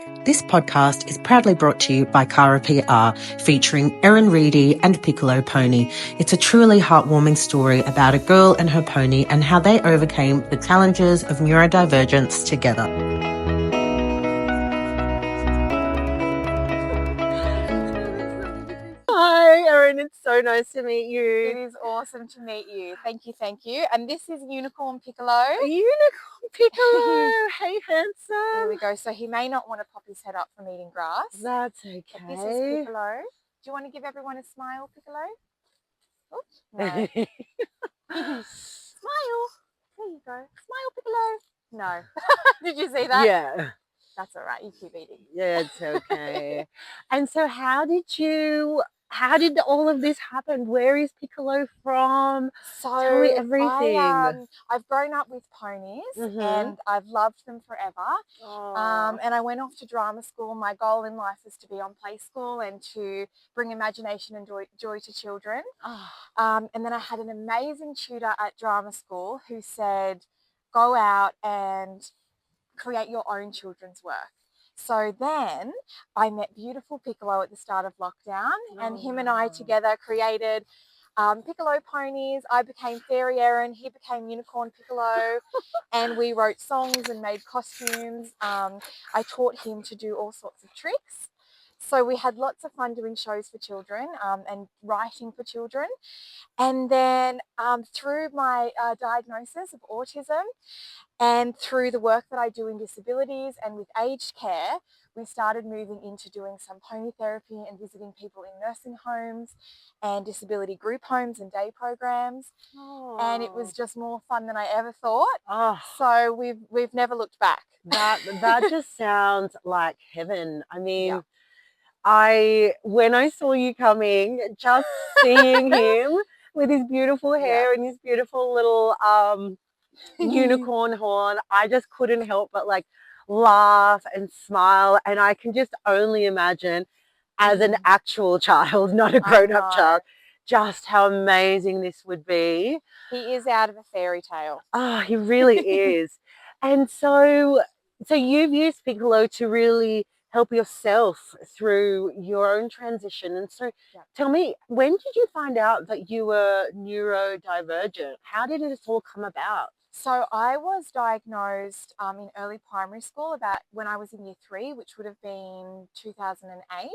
This podcast is proudly brought to you by Cara PR, featuring Erin and Piccolo Pony. It's a truly heartwarming story about a girl and her pony and how they overcame the challenges of neurodivergence together. Hi, Erin. It's so nice to meet you. It is awesome to meet you. Thank you, thank you. And this is Unicorn Piccolo. Unicorn Piccolo. Hey, handsome. Here we go. So he may not want to pop his head up from eating grass. That's okay. But this is Piccolo. Do you want to give everyone a smile, Piccolo? Oops. No. Smile. There you go. Smile, Piccolo. No. Did you see that? Yeah. That's all right. You keep eating. Yeah, it's okay. And so how did all of this happen? Where is Piccolo from? So tell me everything. I've grown up with ponies and I've loved them forever. And I went off to drama school. My goal in life was to be on play school and to bring imagination and joy to children. And then I had an amazing tutor at drama school who said, go out and create your own children's work. So then I met beautiful Piccolo at the start of lockdown, and him and I together created Piccolo Ponies. I became Fairy Erin, he became Unicorn Piccolo, and we wrote songs and made costumes. I taught him to do all sorts of tricks. So we had lots of fun doing shows for children and writing for children. And then through my diagnosis of autism and through the work that I do in disabilities and with aged care, we started moving into doing some pony therapy and visiting people in nursing homes and disability group homes and day programs. And it was just more fun than I ever thought. So we've never looked back. That just sounds like heaven. I mean, when I saw you coming, just seeing him with his beautiful hair and his beautiful little unicorn horn, I just couldn't help but like laugh and smile. And I can just only imagine as an actual child, not a grown-up child, just how amazing this would be. He is out of a fairy tale. Oh, he really is. And so you've used Piccolo to really help yourself through your own transition. And so tell me, when did you find out that you were neurodivergent? How did it all come about? So I was diagnosed in early primary school about when I was in year 3, which would have been 2008.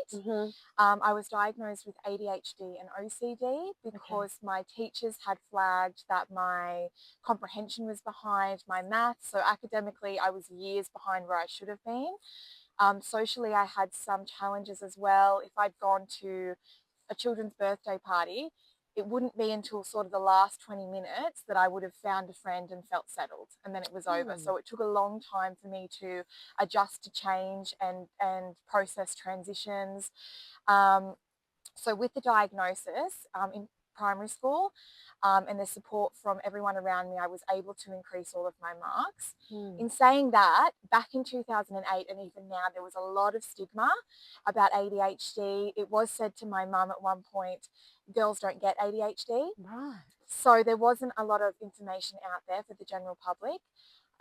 I was diagnosed with ADHD and OCD because my teachers had flagged that my comprehension was behind my maths. So academically, I was years behind where I should have been. Socially, I had some challenges as well. If I'd gone to a children's birthday party, it wouldn't be until sort of the last 20 minutes that I would have found a friend and felt settled, and then it was over. So it took a long time for me to adjust to change and process transitions. So with the diagnosis in primary school and the support from everyone around me, I was able to increase all of my marks. In saying that, back in 2008 and even now, there was a lot of stigma about ADHD. It was said to my mum at one point, girls don't get ADHD. So there wasn't a lot of information out there for the general public.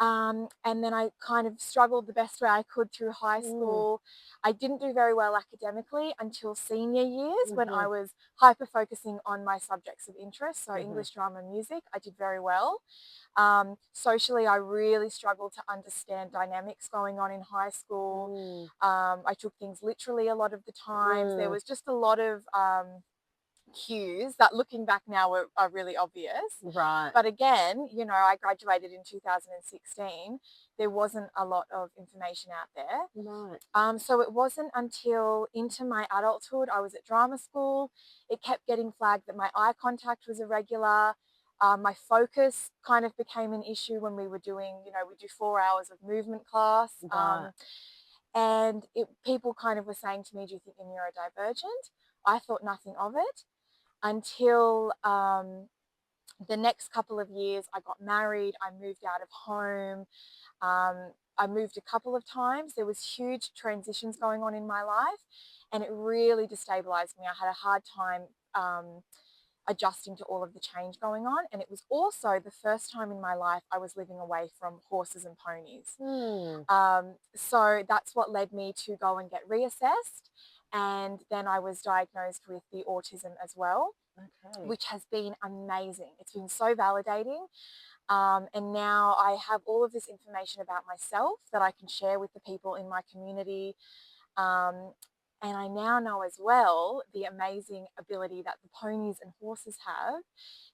And then I kind of struggled the best way I could through high school. I didn't do very well academically until senior years when I was hyper-focusing on my subjects of interest, so English, drama, and music. I did very well. Socially, I really struggled to understand dynamics going on in high school. I took things literally a lot of the times. There was just a lot of cues that looking back now are really obvious. But again, you know, I graduated in 2016. There wasn't a lot of information out there. So it wasn't until into my adulthood, I was at drama school. It kept getting flagged that my eye contact was irregular. My focus kind of became an issue when we were doing, you know, we do 4 hours of movement class. And people kind of were saying to me, do you think you're neurodivergent? I thought nothing of it until the next couple of years. I got married, I moved out of home, I moved a couple of times. There was huge transitions going on in my life and it really destabilized me. I had a hard time adjusting to all of the change going on. And it was also the first time in my life I was living away from horses and ponies. So that's what led me to go and get reassessed. And then I was diagnosed with the autism as well, which has been amazing. It's been so validating. And now I have all of this information about myself that I can share with the people in my community. And I now know as well the amazing ability that the ponies and horses have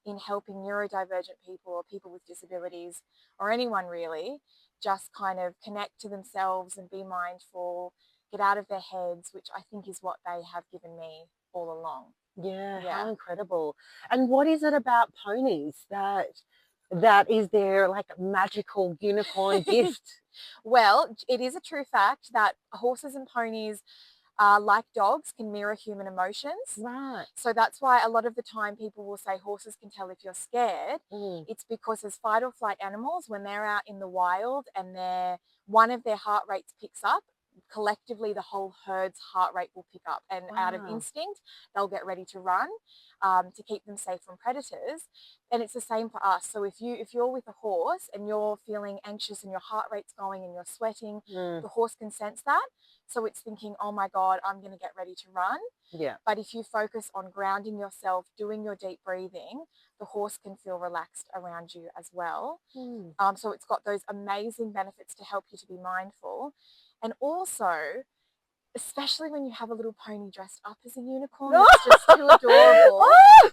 in helping neurodivergent people or people with disabilities or anyone really just kind of connect to themselves and be mindful, get out of their heads, which I think is what they have given me all along. Yeah, how incredible. And what is it about ponies that is their like magical unicorn gift? Well, it is a true fact that horses and ponies, like dogs, can mirror human emotions. Right. So that's why a lot of the time people will say horses can tell if you're scared. It's because as fight or flight animals, when they're out in the wild and one of their heart rates picks up, collectively the whole herd's heart rate will pick up, and out of instinct they'll get ready to run to keep them safe from predators. And it's the same for us. So if you're with a horse and you're feeling anxious and your heart rate's going and you're sweating, the horse can sense that. So it's thinking, oh my God, I'm going to get ready to run. Yeah. But if you focus on grounding yourself, doing your deep breathing, the horse can feel relaxed around you as well. So it's got those amazing benefits to help you to be mindful. And also, especially when you have a little pony dressed up as a unicorn, it's just too adorable.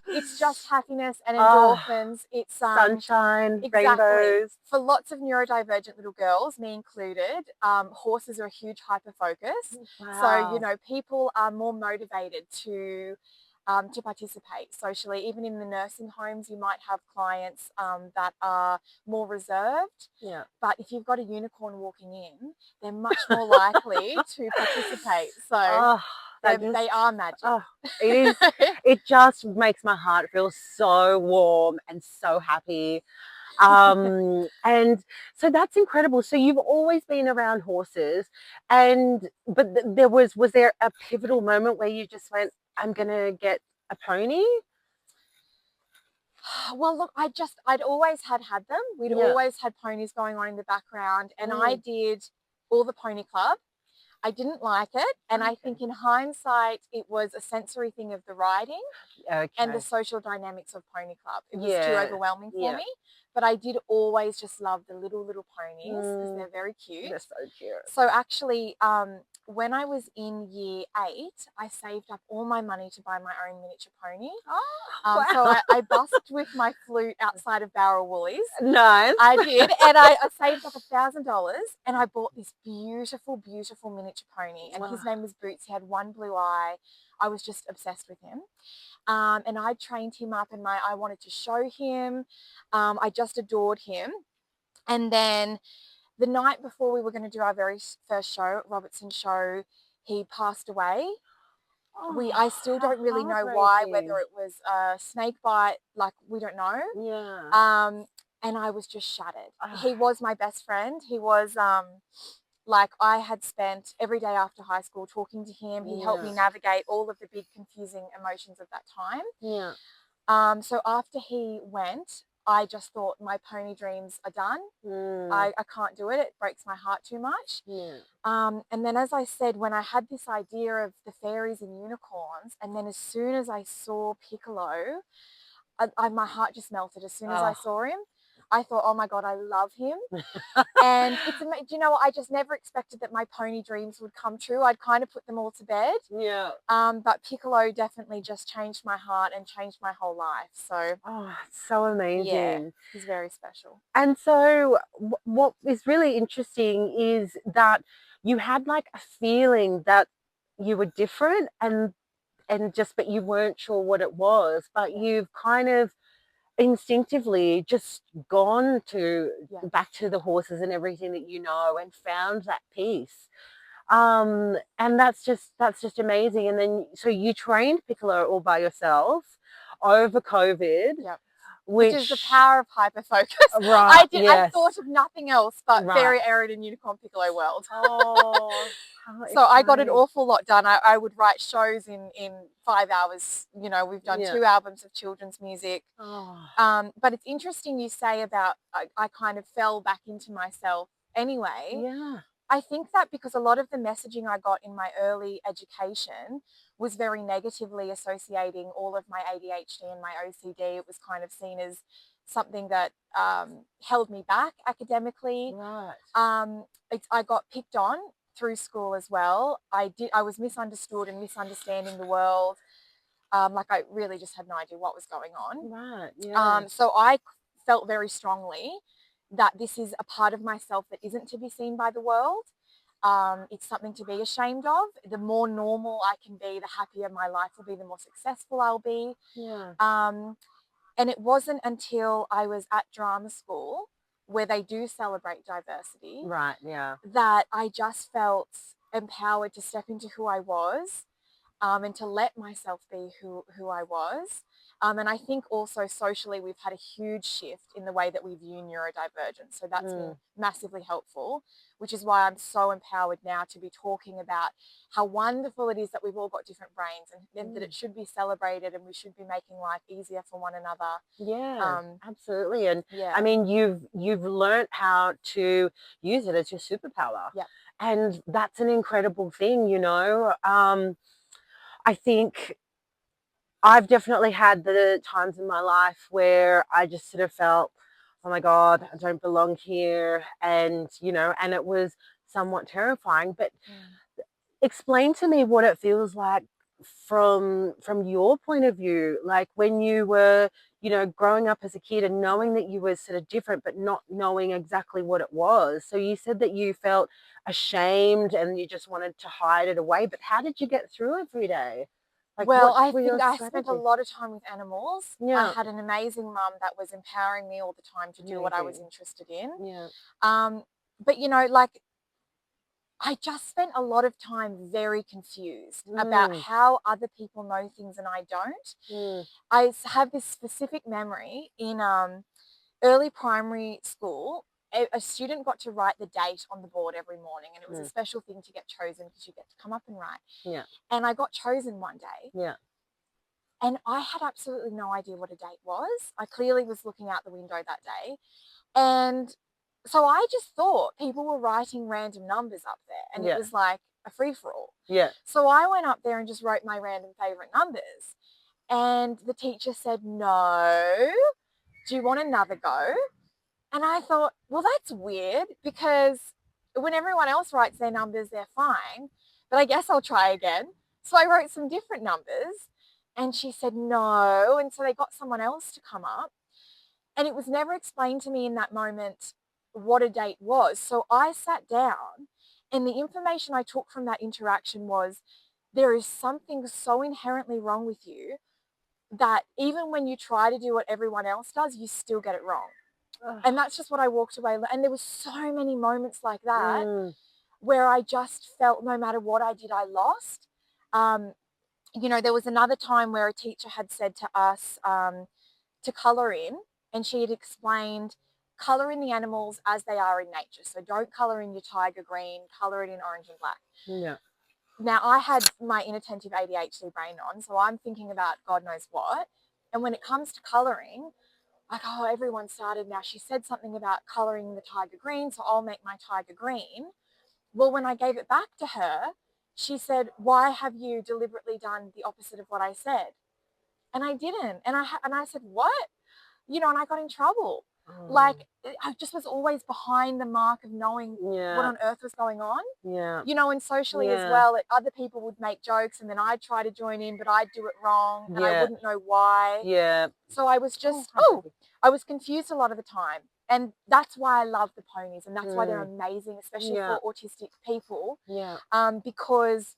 It's just happiness and endorphins. It's sunshine, exactly. rainbows. For lots of neurodivergent little girls, me included, horses are a huge hyper focus. So, people are more motivated to participate socially. Even in the nursing homes, you might have clients that are more reserved. Yeah. But if you've got a unicorn walking in, they're much more likely to participate. So they are magic. It is. It just makes my heart feel so warm and so happy. And so that's incredible. So you've always been around horses, but was there a pivotal moment where you just went, I'm gonna get a pony? Well, look, I'd always had them. We'd always had ponies going on in the background, and I did all the pony club. I didn't like it, and I think in hindsight it was a sensory thing of the riding and the social dynamics of pony club. It was too overwhelming for me, but I did always just love the little ponies because they're very cute. They're so cute. So actually, when I was in year 8, I saved up all my money to buy my own miniature pony. So I busked with my flute outside of Barrel Woolies. Nice. I did, and I saved up $1,000, and I bought this beautiful, beautiful miniature pony. And his name was Boots. He had one blue eye. I was just obsessed with him. And I trained him up, and I wanted to show him. I just adored him. And then the night before we were going to do our very first show, Robertson show, he passed away. I still don't really know why, whether it was a snake bite, like we don't know. Yeah. And I was just shattered. He was my best friend. He was like I had spent every day after high school talking to him. He helped me navigate all of the big confusing emotions of that time. Yeah. So after he went, I just thought my pony dreams are done. I can't do it. It breaks my heart too much. Yeah. And then, as I said, when I had this idea of the fairies and unicorns, and then as soon as I saw Piccolo, my heart just melted. As soon as I saw him, I thought, oh my God, I love him. And do you know what? I just never expected that my pony dreams would come true. I'd kind of put them all to bed. Yeah. But Piccolo definitely just changed my heart and changed my whole life. So, it's so amazing. Yeah, he's very special. And so what is really interesting is that you had like a feeling that you were different but you weren't sure what it was, but you've kind of instinctively just gone back to the horses and everything that you know and found that peace. And that's just amazing. And then so you trained Piccolo all by yourself over COVID. Yep. which is the power of hyperfocus. Right, I thought of nothing else but Right. Fairy Erin and Unicorn Piccolo world. Oh, how So I got an exciting. awful lot done. I would write shows in 5 hours. You know, we've done 2 albums of children's music. Oh. But it's interesting you say about I kind of fell back into myself anyway. Yeah. I think that because a lot of the messaging I got in my early education was very negatively associating all of my ADHD and my OCD. It was kind of seen as something that held me back academically. Right. I got picked on through school as well. I was misunderstood and misunderstanding the world. Like I really just had no idea what was going on. Right. Yeah. So I felt very strongly that this is a part of myself that isn't to be seen by the world. It's something to be ashamed of. The more normal I can be, the happier my life will be, the more successful I'll be. Yeah. And it wasn't until I was at drama school, where they do celebrate diversity, Right. Yeah. that I just felt empowered to step into who I was. And to let myself be who I was. And I think also socially we've had a huge shift in the way that we view neurodivergence. So that's been massively helpful, which is why I'm so empowered now to be talking about how wonderful it is that we've all got different brains and that it should be celebrated and we should be making life easier for one another. Yeah, absolutely. And I mean, you've learned how to use it as your superpower. Yeah. And that's an incredible thing, you know. I think I've definitely had the times in my life where I just sort of felt, oh my God, I don't belong here. And, you know, and it was somewhat terrifying. But explain to me what it feels like from your point of view, like when you were, you know, growing up as a kid and knowing that you were sort of different, but not knowing exactly what it was. So you said that you felt ashamed and you just wanted to hide it away, but how did you get through every day? Like, well, I were your think I spent a strategies? lot of time with animals. Yeah. I had an amazing mum that was empowering me all the time to do what I was Amazing. interested in. Yeah. But you know, like I just spent a lot of time very confused about how other people know things and I don't. I have this specific memory in early primary school. A student got to write the date on the board every morning, and it was a special thing to get chosen because you get to come up and write. Yeah. And I got chosen one day. Yeah. And I had absolutely no idea what a date was. I clearly was looking out the window that day. And so I just thought people were writing random numbers up there, and it was like a free-for-all. Yeah. So I went up there and just wrote my random favorite numbers. And the teacher said, no, do you want another go? And I thought, well, that's weird because when everyone else writes their numbers, they're fine. But I guess I'll try again. So I wrote some different numbers and she said no. And so they got someone else to come up. And it was never explained to me in that moment what a date was. So I sat down and the information I took from that interaction was there is something so inherently wrong with you that even when you try to do what everyone else does, you still get it wrong. And that's just what I walked away. And there were so many moments like that where I just felt no matter what I did, I lost. You know, there was another time where a teacher had said to us to colour in, and she had explained, colour in the animals as they are in nature. So don't colour in your tiger green, colour it in orange and black. Yeah. Now, I had my inattentive ADHD brain on, so I'm thinking about God knows what. And when it comes to colouring, like, oh, everyone started now. She said something about colouring the tiger green, so I'll make my tiger green. Well, when I gave it back to her, she said, why have you deliberately done the opposite of what I said? And I didn't. And I said, what? You know, and I got in trouble. Like, I just was always behind the mark of knowing what on earth was going on. Yeah. You know, and socially as well, other people would make jokes and then I'd try to join in, but I'd do it wrong and I wouldn't know why. Yeah. So I was just, I was confused a lot of the time. And that's why I love the ponies and that's why they're amazing, especially for autistic people. Yeah. Because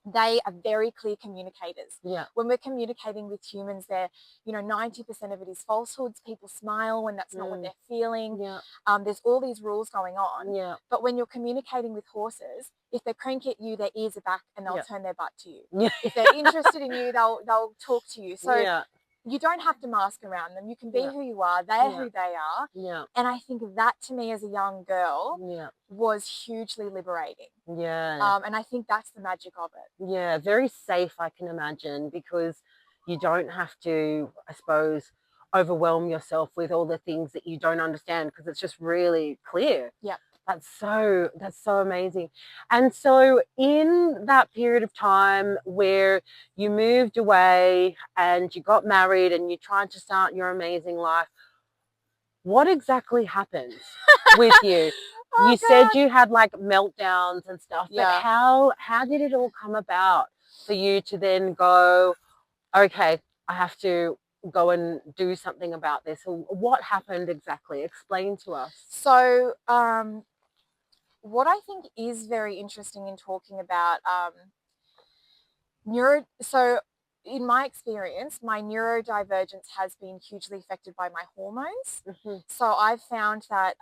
they are very clear communicators. Yeah. When we're communicating with humans, they're, you know, 90% of it is falsehoods. People smile when that's not what they're feeling. Yeah. There's all these rules going on. Yeah. But when you're communicating with horses, if they crank at you, their ears are back and they'll turn their butt to you. Yeah. If they're interested in you, they'll talk to you. So you don't have to mask around them. You can be who you are. They're who they are. Yeah. And I think that to me as a young girl was hugely liberating. Yeah. And I think that's the magic of it. Yeah, very safe, I can imagine, because you don't have to, I suppose, overwhelm yourself with all the things that you don't understand, because it's just really clear. Yeah. That's so amazing. And so in that period of time where you moved away and you got married and you tried to start your amazing life, what exactly happened with you? You said you had like meltdowns and stuff, but how did it all come about for you to then go, okay, I have to go and do something about this? Or what happened exactly? Explain to us. So, what I think is very interesting in talking about so in my experience, my neurodivergence has been hugely affected by my hormones. Mm-hmm. So I've found that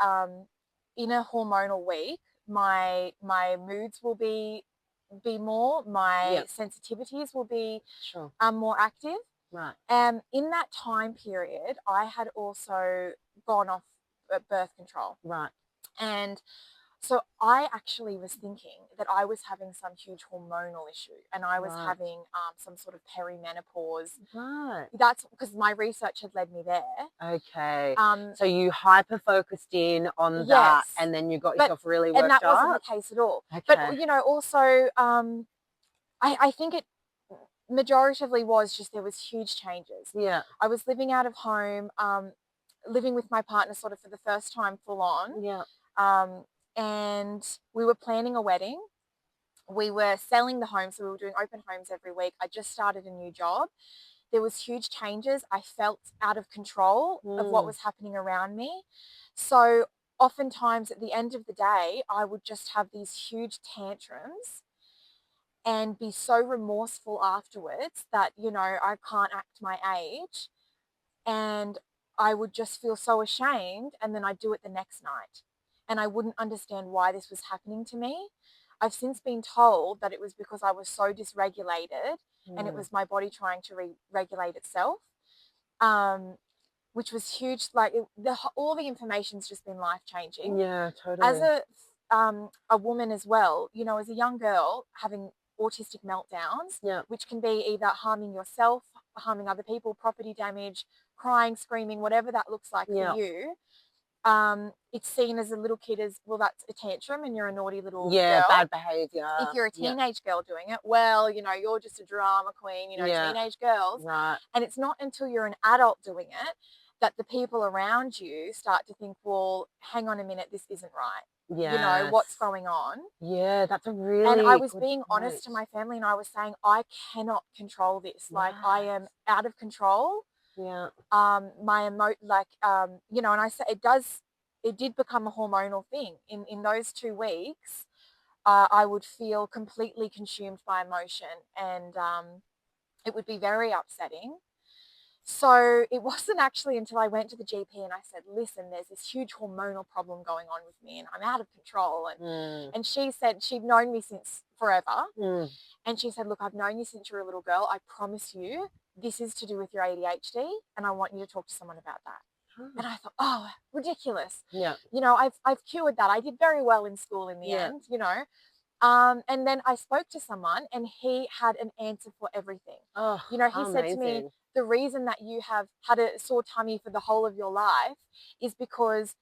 in a hormonal week, my moods will be more, my sensitivities will be more active. Right. In that time period, I had also gone off birth control. Right. And so I actually was thinking that I was having some huge hormonal issue, and I was having some sort of perimenopause. Right. That's because my research had led me there. Okay. So you hyper focused in on that, and then you got yourself really worked up. And that wasn't the case at all. Okay. But you know, also, I think it majoritively was just there was huge changes. Yeah. I was living out of home, living with my partner sort of for the first time full on. Yeah. And we were planning a wedding. We were selling the home, so we were doing open homes every week. I just started a new job. There was huge changes. I felt out of control of what was happening around me. So oftentimes at the end of the day, I would just have these huge tantrums and be so remorseful afterwards that, you know, I can't act my age. And I would just feel so ashamed, and then I'd do it the next night. And I wouldn't understand why this was happening to me. I've since been told that it was because I was so dysregulated and it was my body trying to regulate itself, which was huge. Like all the information's just been life-changing. Yeah, totally. As a woman as well, you know, as a young girl having autistic meltdowns, which can be either harming yourself, harming other people, property damage, crying, screaming, whatever that looks like for you. It's seen as a little kid as, well, that's a tantrum and you're a naughty little girl. Bad behavior. If you're a teenage girl doing it, well, you know, you're just a drama queen, you know, teenage girls. Right. And it's not until you're an adult doing it that the people around you start to think, well, hang on a minute, this isn't right. Yeah. You know, what's going on? Yeah, that's a really And I was being point. honest to my family, and I was saying, I cannot control this. Like, I am out of control. Yeah. You know, and I said it did become a hormonal thing. In those 2 weeks, I would feel completely consumed by emotion, and it would be very upsetting. So it wasn't actually until I went to the GP and I said, listen, there's this huge hormonal problem going on with me and I'm out of control. And she said she'd known me since forever. And she said, look, I've known you since you were a little girl. I promise you this is to do with your ADHD and I want you to talk to someone about that. And I thought, oh, ridiculous. Yeah. You know, I've cured that. I did very well in school in the end, you know. And then I spoke to someone and he had an answer for everything. Oh, you know, he said to me, the reason that you have had a sore tummy for the whole of your life is because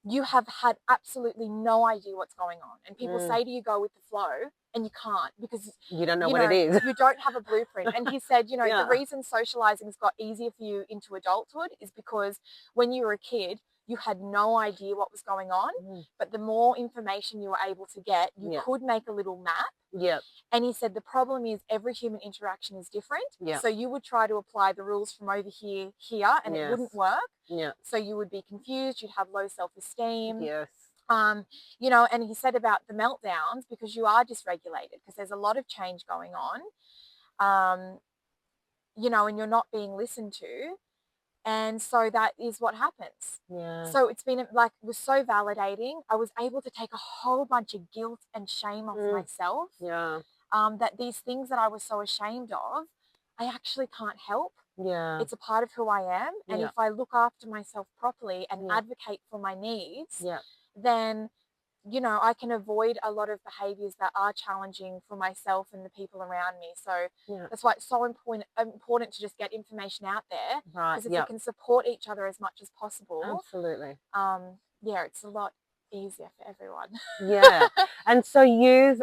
you have had absolutely no idea what's going on. And people say to you, go with the flow, and you can't because you don't know what it is. You don't have a blueprint. And he said, you know, the reason socializing's got easier for you into adulthood is because when you were a kid, you had no idea what was going on. But the more information you were able to get, you could make a little map. Yeah. And he said the problem is every human interaction is different. Yeah. So you would try to apply the rules from over here, and it wouldn't work. Yeah. So you would be confused, you'd have low self-esteem. Yes. You know, and he said about the meltdowns, because you are dysregulated, because there's a lot of change going on, you know, and you're not being listened to. And so that is what happens. Yeah. So it's been like, it was so validating. I was able to take a whole bunch of guilt and shame off myself. Yeah. That these things that I was so ashamed of, I actually can't help. Yeah. It's a part of who I am. And Yeah. if I look after myself properly and Yeah. advocate for my needs, Yeah. then, you know, I can avoid a lot of behaviors that are challenging for myself and the people around me. So Yeah. that's why it's so important to just get information out there. Right. Because if Yeah. we can support each other as much as possible, Absolutely. yeah, it's a lot easier for everyone. Yeah. And so you've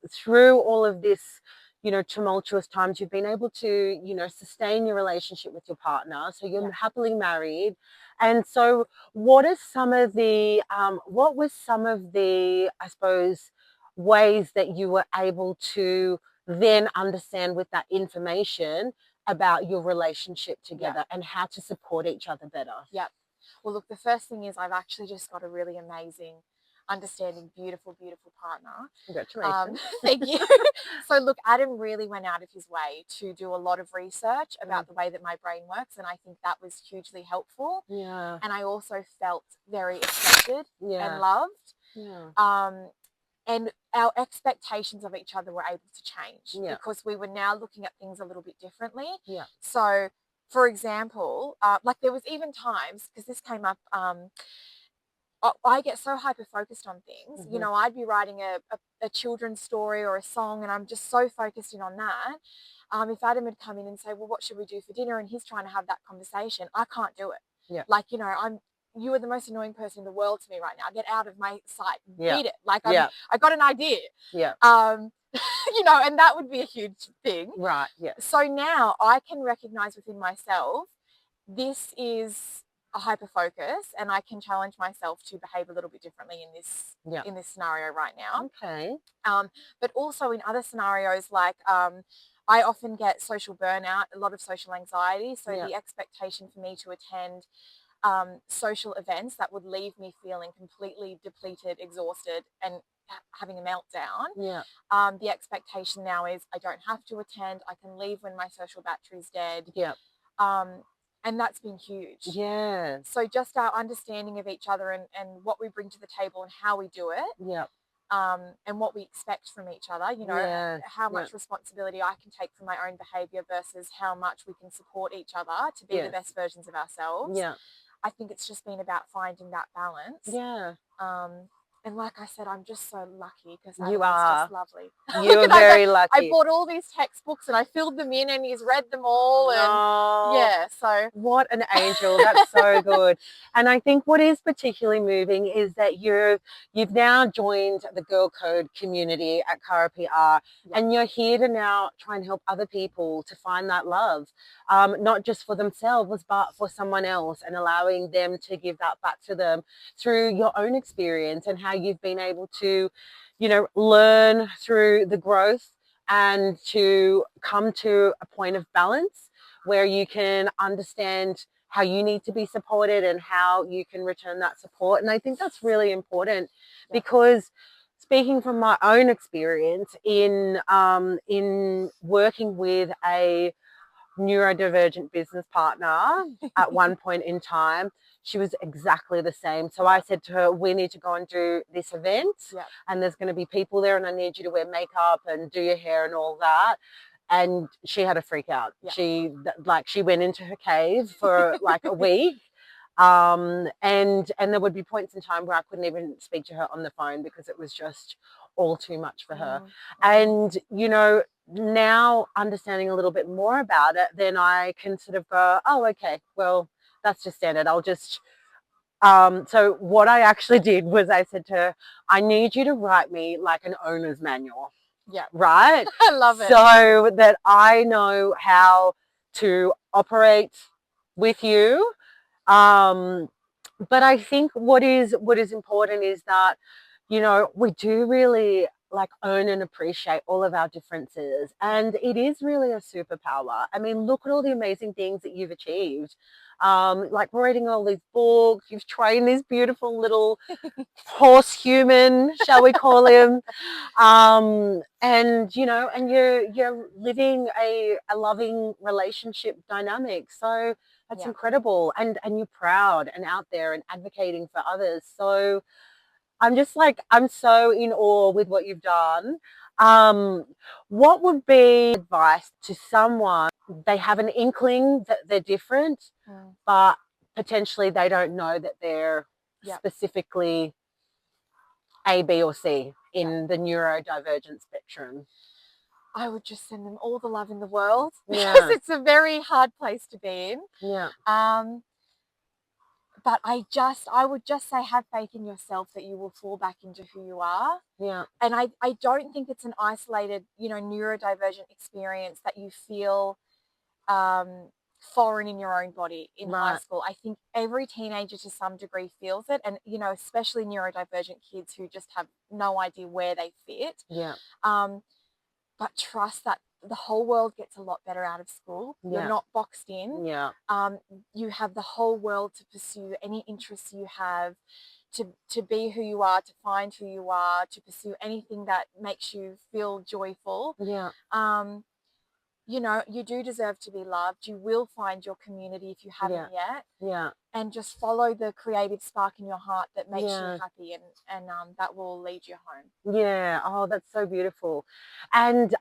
through all of this, you know, tumultuous times, you've been able to, you know, sustain your relationship with your partner. So you're happily married. And so what are some of the what was some of the, I suppose, ways that you were able to then understand with that information about your relationship together and how to support each other better? Yeah. Well, look, the first thing is I've actually just got a really amazing, understanding, beautiful, beautiful partner. Congratulations. Thank you. So, look, Adam really went out of his way to do a lot of research about the way that my brain works, and I think that was hugely helpful. Yeah. And I also felt very accepted and loved. Yeah. And our expectations of each other were able to change Yeah. because we were now looking at things a little bit differently. Yeah. So, for example, like there was even times, because this came up, I get so hyper focused on things. You know, I'd be writing a children's story or a song, and I'm just so focused in on that. If Adam had come in and say, "Well, what should we do for dinner?" and he's trying to have that conversation, I can't do it. Yeah. Like, you know, you are the most annoying person in the world to me right now. Get out of my sight. Yeah. Beat it. Like, I got an idea. Yeah. You know, and that would be a huge thing. Right. Yeah. So now I can recognize within myself, this is a hyper focus, and I can challenge myself to behave a little bit differently in this scenario right now. Okay. But also in other scenarios, like I often get social burnout, a lot of social anxiety. So the expectation for me to attend social events that would leave me feeling completely depleted, exhausted, and having a meltdown. Yeah. The expectation now is I don't have to attend. I can leave when my social battery's dead. Yeah. And that's been huge. Yeah. So just our understanding of each other and what we bring to the table and how we do it. Yeah. And what we expect from each other, you know, how much responsibility I can take for my own behavior versus how much we can support each other to be the best versions of ourselves. Yeah. I think it's just been about finding that balance. Yeah. And like I said, I'm just so lucky because You are just lovely. You're very lucky. I bought all these textbooks and I filled them in, and he's read them all. And so what an angel! That's so good. And I think what is particularly moving is that you've now joined the Girl Code community at Cara PR, and you're here to now try and help other people to find that love, not just for themselves but for someone else, and allowing them to give that back to them through your own experience and how you've been able to, you know, learn through the growth and to come to a point of balance where you can understand how you need to be supported and how you can return that support. And I think that's really important because speaking from my own experience in working with a neurodivergent business partner at one point in time, she was exactly the same. So I said to her, we need to go and do this event and there's going to be people there and I need you to wear makeup and do your hair and all that. And she had a freak out. She went into her cave for like a week. And there would be points in time where I couldn't even speak to her on the phone because it was just all too much for her. And, you know, now understanding a little bit more about it, then I can sort of go, oh, okay, well, that's just standard. I'll just, so what I actually did was I said to her, I need you to write me like an owner's manual. Yeah. Right? I love it. So that I know how to operate with you. But I think what is important is that, you know, we do really like own and appreciate all of our differences, and it is really a superpower. I mean, look at all the amazing things that you've achieved. Like reading all these books, you've trained this beautiful little horse human, shall we call him, and you know, and you're living a loving relationship dynamic. So that's incredible, and you're proud and out there and advocating for others. So I'm just like, I'm so in awe with what you've done. What would be advice to someone, they have an inkling that they're different, but potentially they don't know that they're specifically A, B, or C in the neurodivergent spectrum? I would just send them all the love in the world because it's a very hard place to be in. Yeah. But I would just say, have faith in yourself that you will fall back into who you are. Yeah. And I don't think it's an isolated, neurodivergent experience that you feel foreign in your own body in high school. I think every teenager to some degree feels it, and especially neurodivergent kids who just have no idea where they fit. Yeah. But trust that the whole world gets a lot better out of school. You're not boxed in. Yeah. You have the whole world to pursue any interests you have, to be who you are, to find who you are, to pursue anything that makes you feel joyful. Yeah. You do deserve to be loved. You will find your community if you haven't yet. Yeah. And just follow the creative spark in your heart that makes you happy, and that will lead you home. Yeah. Oh, that's so beautiful. And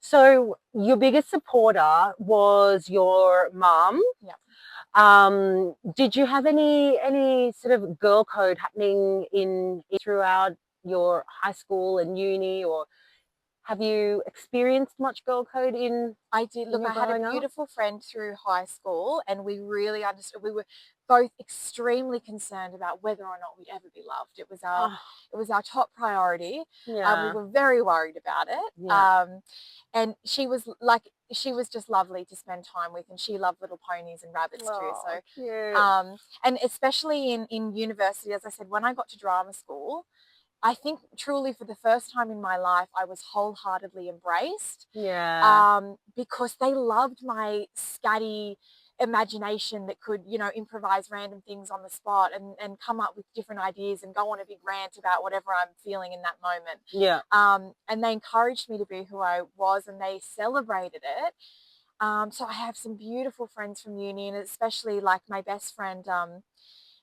so your biggest supporter was your mum. Yeah. Did you have any sort of girl code happening throughout your high school and uni, or have you experienced much girl code in? I did. Look, I had a beautiful friend through high school, and we really understood. We were both extremely concerned about whether or not we'd ever be loved. It was our top priority. Yeah. We were very worried about it. Yeah. And she was just lovely to spend time with, and she loved little ponies and rabbits too. So cute. And especially in university, as I said, when I got to drama school, I think truly for the first time in my life, I was wholeheartedly embraced. Yeah. Because they loved my scatty imagination that could, improvise random things on the spot and come up with different ideas and go on a big rant about whatever I'm feeling in that moment. Yeah. And they encouraged me to be who I was, and they celebrated it. So I have some beautiful friends from uni, and especially like my best friend,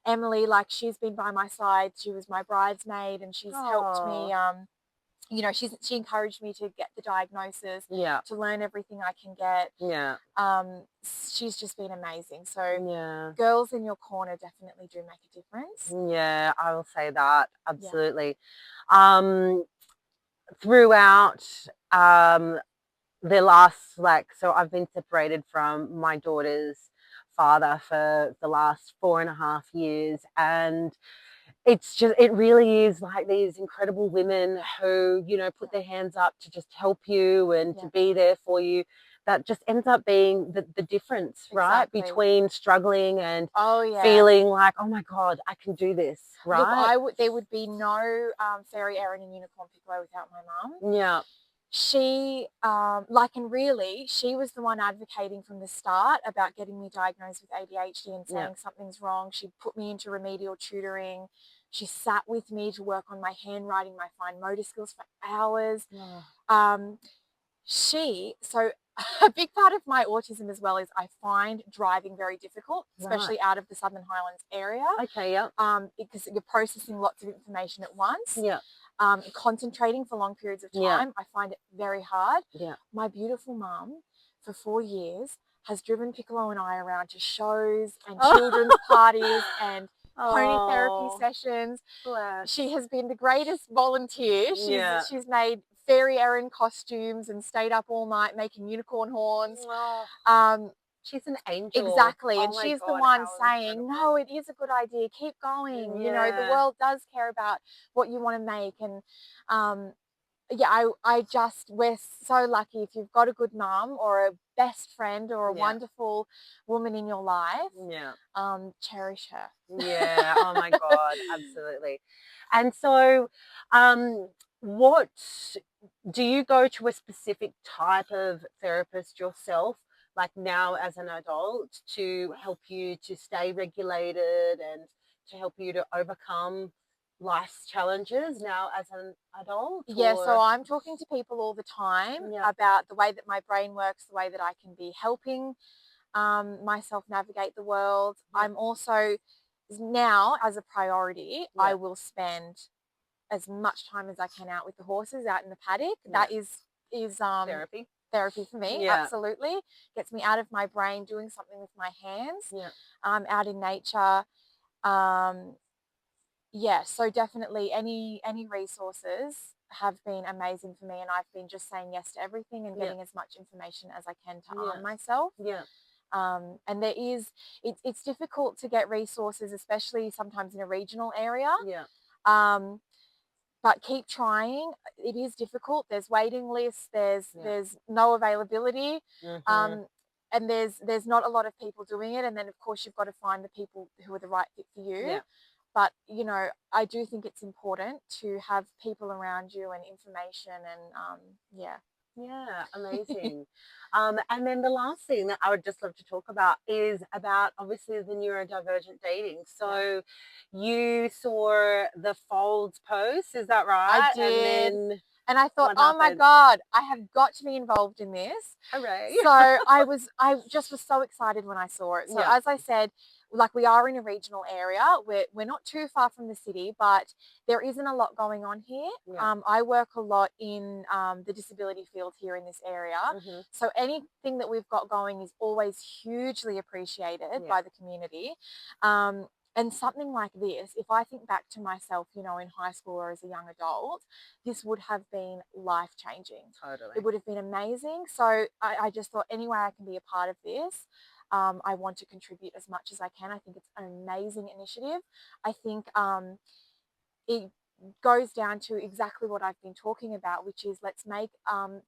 Emily, like she's been by my side. She was my bridesmaid, and she's helped me. She encouraged me to get the diagnosis, to learn everything I can get. Yeah. She's just been amazing. So girls in your corner definitely do make a difference. Yeah, I will say that absolutely. Yeah. Throughout the last so I've been separated from my daughter's father for the last 4.5 years, and it really is like these incredible women who put their hands up to just help you and to be there for you, that just ends up being the difference, right, between struggling and feeling like, oh my God, I can do this, right? Look, there would be no Fairy Erin and Unicorn Piccolo without my mum. Yeah. She, and really, she was the one advocating from the start about getting me diagnosed with ADHD and saying something's wrong. She put me into remedial tutoring. She sat with me to work on my handwriting, my fine motor skills for hours. So a big part of my autism as well is I find driving very difficult, especially out of the Southern Highlands area. Okay, yeah. Because you're processing lots of information at once. Yeah. Concentrating for long periods of time, I find it very hard. Yeah. My beautiful mum, for 4 years, has driven Piccolo and I around to shows and children's parties and pony therapy sessions. Bless. She has been the greatest volunteer. She's made Fairy Erin costumes and stayed up all night making unicorn horns. She's an angel. Exactly. And she's the one saying, no, it is a good idea. Keep going. The world does care about what you want to make. And we're so lucky if you've got a good mum or a best friend or a wonderful woman in your life. Yeah. Cherish her. Yeah. Oh my God. Absolutely. And so, what do you go to a specific type of therapist yourself, like now as an adult, to help you to stay regulated and to help you to overcome life's challenges now as an adult? Yeah, so I'm talking to people all the time about the way that my brain works, the way that I can be helping myself navigate the world. I'm also now, as a priority, I will spend as much time as I can out with the horses, out in the paddock. That is therapy for me. Absolutely. Gets me out of my brain, doing something with my hands, out in nature. So definitely any resources have been amazing for me, and I've been just saying yes to everything and getting as much information as I can to arm myself. And there is, it's difficult to get resources, especially sometimes in a regional area. But keep trying. It is difficult. There's waiting lists. There's no availability. And there's not a lot of people doing it. And then of course you've got to find the people who are the right fit for you. But you know, I do think it's important to have people around you and information, and amazing. And then the last thing that I would just love to talk about is about obviously the neurodivergent dating. So you saw the Folds post, is that right? I did. And I thought, oh my God, I have got to be involved in this. Hooray. So I just was so excited when I saw it. So as I said, like, we are in a regional area. We're not too far from the city, but there isn't a lot going on here. I work a lot in the disability field here in this area. So anything that we've got going is always hugely appreciated by the community. And something like this, if I think back to myself, you know, in high school or as a young adult, this would have been life-changing. Totally. It would have been amazing. So I just thought, any way I can be a part of this, I want to contribute as much as I can. I think it's an amazing initiative. I think it goes down to exactly what I've been talking about, which is let's make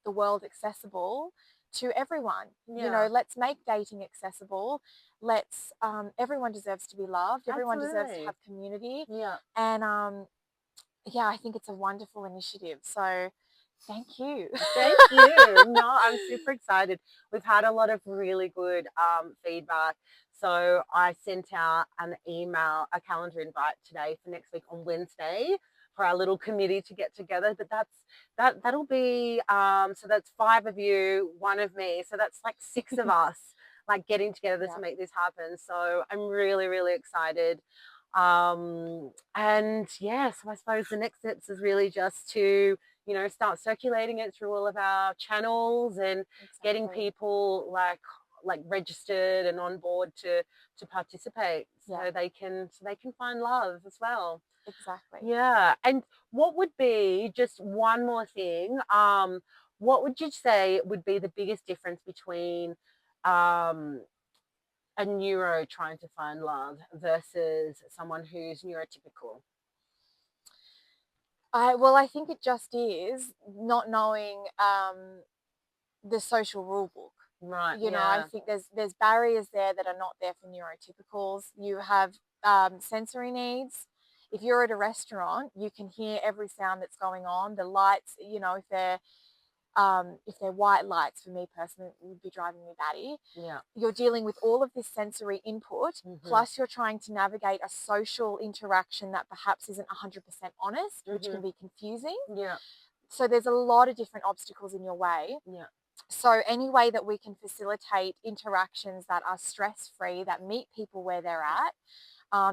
the world accessible to everyone. You know, let's make dating accessible. Let's everyone deserves to be loved. Everyone deserves to have community. And I think it's a wonderful initiative. So thank you. Thank you. No, I'm super excited. We've had a lot of really good feedback. So I sent out an email, a calendar invite today for next week on Wednesday for our little committee to get together. But that'll be so that's 5 of you, 1 of me. So that's like 6 of us like getting together to make this happen. So I'm really, really excited. So I suppose the next steps is really just to, you know, start circulating it through all of our channels and getting people like registered and on board to participate, so they can find love as well. Exactly. And what would be, just one more thing, what would you say would be the biggest difference between a neuro trying to find love versus someone who's neurotypical? I think it just is not knowing the social rule book. Right. You know, I think there's barriers there that are not there for neurotypicals. You have sensory needs. If you're at a restaurant, you can hear every sound that's going on. The lights, you know, if they're white lights, for me personally, would be driving me batty. You're dealing with all of this sensory input, plus you're trying to navigate a social interaction that perhaps isn't 100% honest, which can be confusing. So there's a lot of different obstacles in your way. So any way that we can facilitate interactions that are stress-free, that meet people where they're at,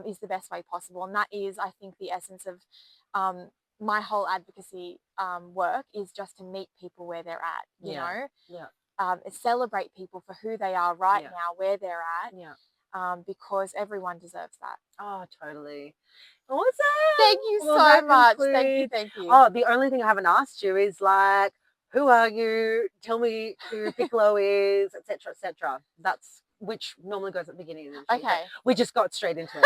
is the best way possible. And that is, I think, the essence of my whole advocacy work, is just to meet people where they're at, you know, celebrate people for who they are right now, where they're at, because everyone deserves that. Oh, totally. Awesome. Thank you so much. Thank you. Oh, the only thing I haven't asked you is, like, who are you? Tell me who Piccolo is, etc., etc. That's, which normally goes at the beginning of the interview. Okay. We just got straight into it.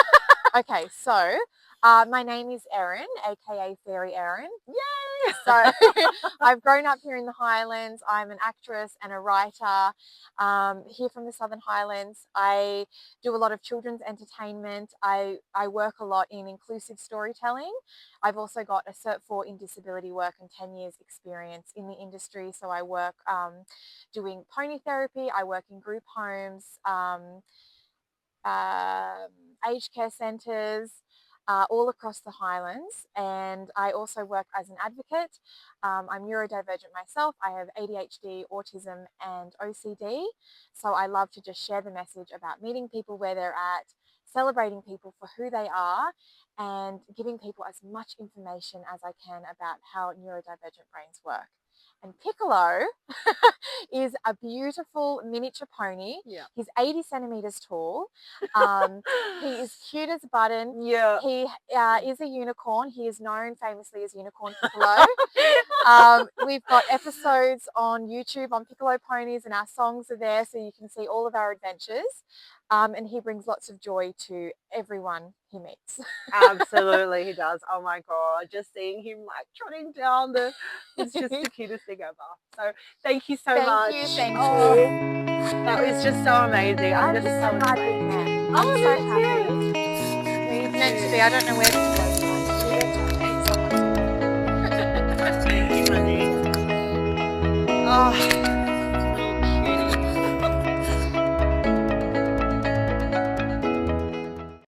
Okay, so my name is Erin, aka Fairy Erin. Yay! So I've grown up here in the Highlands. I'm an actress and a writer here from the Southern Highlands. I do a lot of children's entertainment. I work a lot in inclusive storytelling. I've also got a Cert 4 in disability work and 10 years experience in the industry. So I work doing pony therapy. I work in group homes, aged care centres, all across the Highlands, and I also work as an advocate. I'm neurodivergent myself. I have ADHD, autism and OCD, so I love to just share the message about meeting people where they're at, celebrating people for who they are, and giving people as much information as I can about how neurodivergent brains work. And Piccolo is a beautiful miniature pony. Yeah. He's 80 centimeters tall. He is cute as a button. Yeah. He is a unicorn. He is known famously as Unicorn Piccolo. We've got episodes on YouTube on Piccolo Ponies, and our songs are there, so you can see all of our adventures. And he brings lots of joy to everyone he meets. Absolutely, he does. Oh my God, just seeing him like trotting down it's just the cutest thing ever. So thank you so much. Thank Oh, you. that was just so amazing. I'm just so excited. I'm so happy. He's meant to be. I don't know where to go.